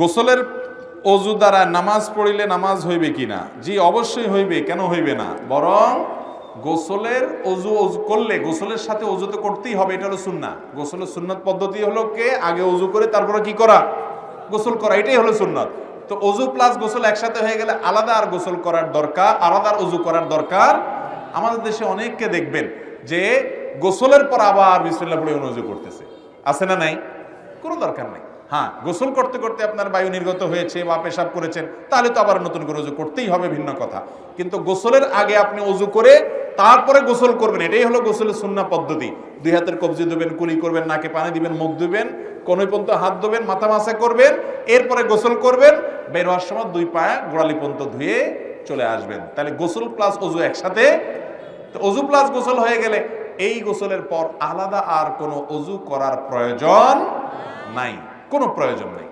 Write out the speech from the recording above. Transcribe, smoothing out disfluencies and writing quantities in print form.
গোসলের অজু দ্বারা নামাজ পড়িলে নামাজ হইবে কিনা? জি, অবশ্যই হইবে। কেন হইবে না? বরং গোসলের অজু করলে গোসলের সাথে অজু তো করতেই হবে, এটা হলো সুন্নাহ। গোসলের সুন্নাত পদ্ধতি হলো কে আগে অজু করে তারপরে কি করা? গোসল করা, এটাই হলো সুন্নাত। তো অজু প্লাস গোসল একসাথে হয়ে গেলে আলাদা আর গোসল করার দরকার, আলাদা আর অজু করার দরকার। আমাদের দেশে অনেককে দেখবেন যে গোসলের পর আবার বিসমিল্লাহ পড়ে অজু করতেছে, আছে না নাই? কোনো দরকার নাই। হ্যাঁ, গোসল করতে করতে আপনার বায়ু নির্গত হয়েছে বা পেশাব করেছেন, তাহলে তো আবার নতুন করে অজু করতেই হবে, ভিন্ন কথা। কিন্তু গোসলের আগে আপনি অজু করে তারপরে গোসল করবেন, এটাই হলো গোসলের সুন্নাহ পদ্ধতি। দুই হাতের কবজি দেবেন, কুলি করবেন, নাকে পানি দিবেন, মুখ ধুবেন, কোনই পর্যন্ত হাত ধোবেন, মাথা মাসা করবেন, এরপরে গোসল করবেন। বের হওয়ার সময় দুই পায়ে গোড়ালি পর্যন্ত ধুয়ে চলে আসবেন। তাহলে গোসল প্লাস অজু একসাথে। তো অজু প্লাস গোসল হয়ে গেলে এই গোসলের পর আলাদা আর কোনো অজু করার প্রয়োজন নাই, কোনো প্রয়োজন নাই।